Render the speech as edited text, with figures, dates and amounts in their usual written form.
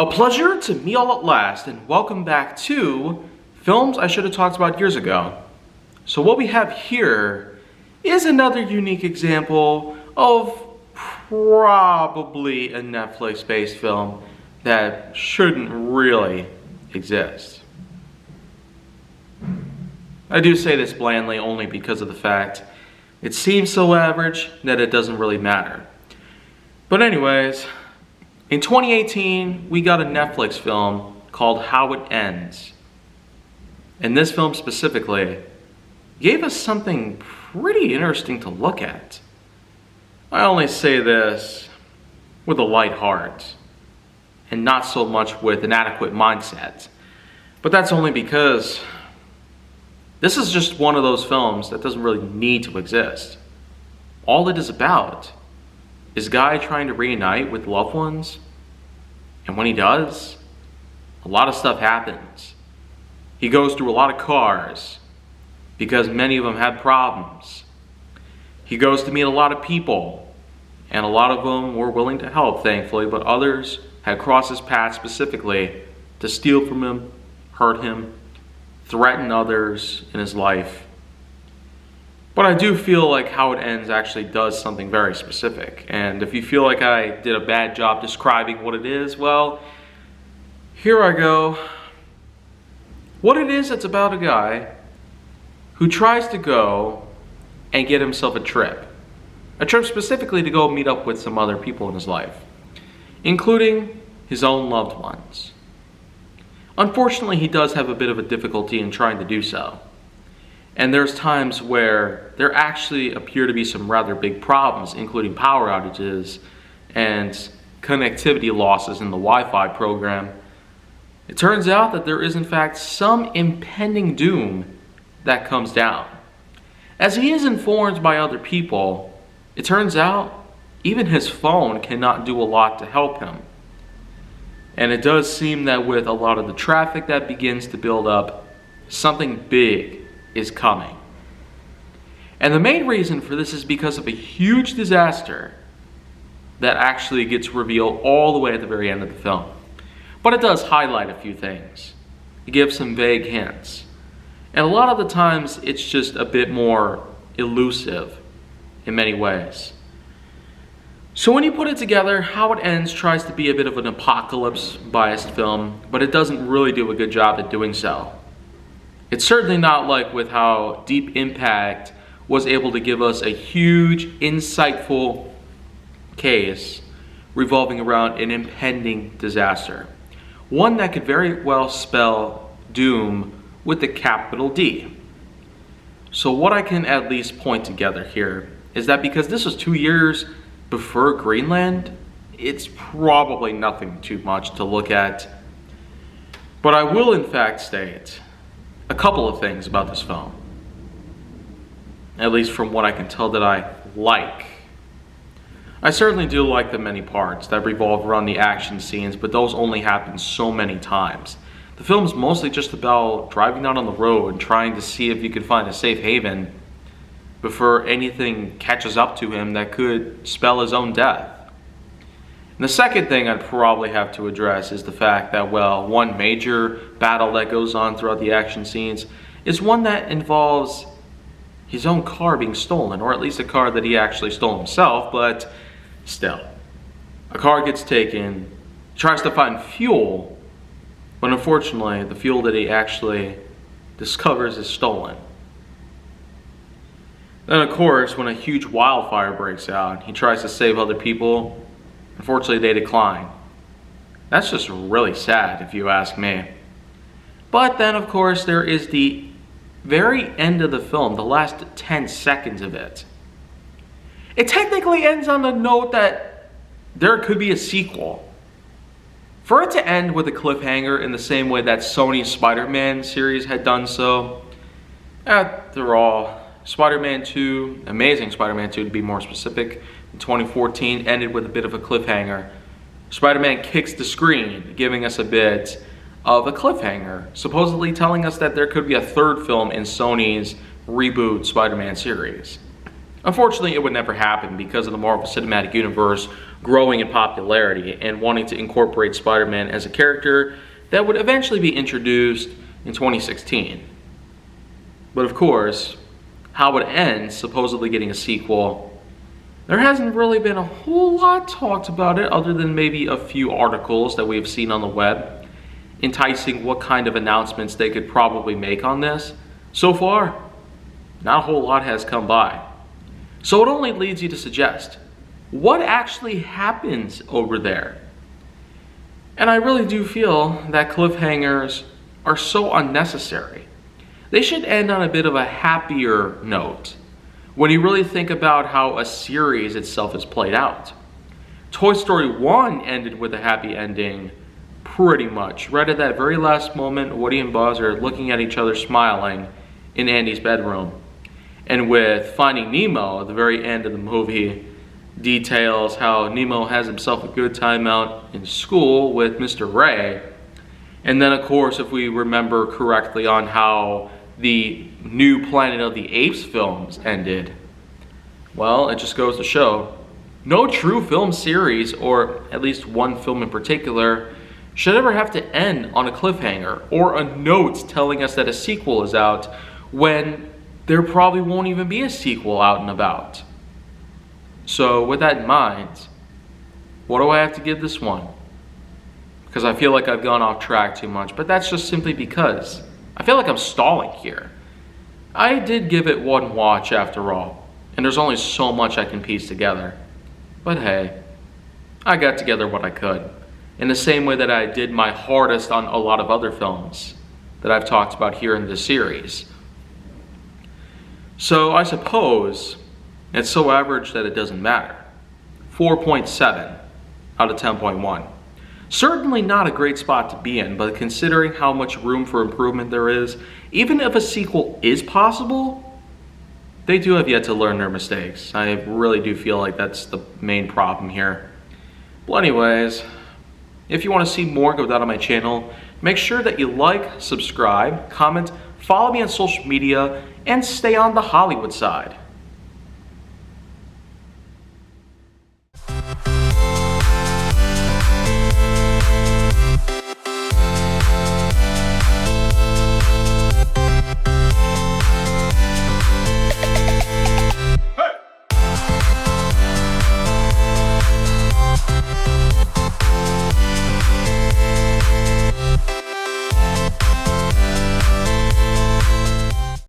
A pleasure to meet all at last, and welcome back to Films I Should Have Talked About Years Ago. So what we have here is another unique example of probably a Netflix-based film that shouldn't really exist. I do say this blandly only because of the fact it seems so average that it doesn't really matter. But anyways, in 2018, we got a Netflix film called How It Ends. And this film specifically gave us something pretty interesting to look at. I only say this with a light heart and not so much with an adequate mindset. But that's only because this is just one of those films that doesn't really need to exist. All it is about is a guy trying to reunite with loved ones, and when he does, a lot of stuff happens. He goes through a lot of cars because many of them had problems. He goes to meet a lot of people, and a lot of them were willing to help, thankfully, but others had crossed his path specifically to steal from him, hurt him, threaten others in his life. But I do feel like How It Ends actually does something very specific. And if you feel like I did a bad job describing what it is, well, here I go. What it is, it's about a guy who tries to go and get himself a trip. A trip specifically to go meet up with some other people in his life, including his own loved ones. Unfortunately, he does have a bit of a difficulty in trying to do so. And there's times where there actually appear to be some rather big problems, including power outages and connectivity losses in the Wi-Fi program. It turns out that there is in fact some impending doom that comes down. As he is informed by other people, it turns out even his phone cannot do a lot to help him. And it does seem that with a lot of the traffic that begins to build up, something big is coming. And the main reason for this is because of a huge disaster that actually gets revealed all the way at the very end of the film. But it does highlight a few things. It gives some vague hints. And a lot of the times it's just a bit more elusive in many ways. So when you put it together, How It Ends tries to be a bit of an apocalypse-biased film, but it doesn't really do a good job at doing so. It's certainly not like with how Deep Impact was able to give us a huge, insightful case revolving around an impending disaster. One that could very well spell doom with the capital D. So what I can at least point together here is that because this was 2 years before Greenland, it's probably nothing too much to look at. But I will in fact state a couple of things about this film, at least from what I can tell that I like. I certainly do like the many parts that revolve around the action scenes, but those only happen so many times. The film is mostly just about driving out on the road and trying to see if you can find a safe haven before anything catches up to him that could spell his own death. And the second thing I'd probably have to address is the fact that, well, one major battle that goes on throughout the action scenes is one that involves his own car being stolen, or at least a car that he actually stole himself, but still. A car gets taken, tries to find fuel, but unfortunately the fuel that he actually discovers is stolen. Then of course, when a huge wildfire breaks out, he tries to save other people. Unfortunately, they decline. That's just really sad, if you ask me. But then, of course, there is the very end of the film, the last 10 seconds of it. It technically ends on the note that there could be a sequel. For it to end with a cliffhanger in the same way that Sony's Spider-Man series had done so, after all, Spider-Man 2, Amazing Spider-Man 2 to be more specific, in 2014 ended with a bit of a cliffhanger. Spider-Man kicks the screen, giving us a bit of a cliffhanger, supposedly telling us that there could be a third film in Sony's reboot Spider-Man series. Unfortunately, it would never happen because of the Marvel Cinematic Universe growing in popularity and wanting to incorporate Spider-Man as a character that would eventually be introduced in 2016. But of course, how it ends, supposedly getting a sequel, there hasn't really been a whole lot talked about it other than maybe a few articles that we've seen on the web, enticing what kind of announcements they could probably make on this. So far, not a whole lot has come by. So it only leads you to suggest, what actually happens over there? And I really do feel that cliffhangers are so unnecessary. They should end on a bit of a happier note when you really think about how a series itself is played out. Toy Story 1 ended with a happy ending, pretty much. Right at that very last moment, Woody and Buzz are looking at each other smiling in Andy's bedroom. And with Finding Nemo, at the very end of the movie, details how Nemo has himself a good time out in school with Mr. Ray. And then, of course, if we remember correctly on how the new Planet of the Apes films ended, well, it just goes to show, no true film series, or at least one film in particular, should ever have to end on a cliffhanger or a note telling us that a sequel is out when there probably won't even be a sequel out and about. So with that in mind, what do I have to give this one? Because I feel like I've gone off track too much, but that's just simply because I feel like I'm stalling here. I did give it one watch after all, and there's only so much I can piece together. But hey, I got together what I could, in the same way that I did my hardest on a lot of other films that I've talked about here in this series. So I suppose it's so average that it doesn't matter. 4.7 out of 10.1. Certainly not a great spot to be in, but considering how much room for improvement there is, even if a sequel is possible, they do have yet to learn their mistakes. I really do feel like that's the main problem here. Well, anyways, if you want to see more, go down on my channel. Make sure that you like, subscribe, comment, follow me on social media, and stay on the Hollywood side.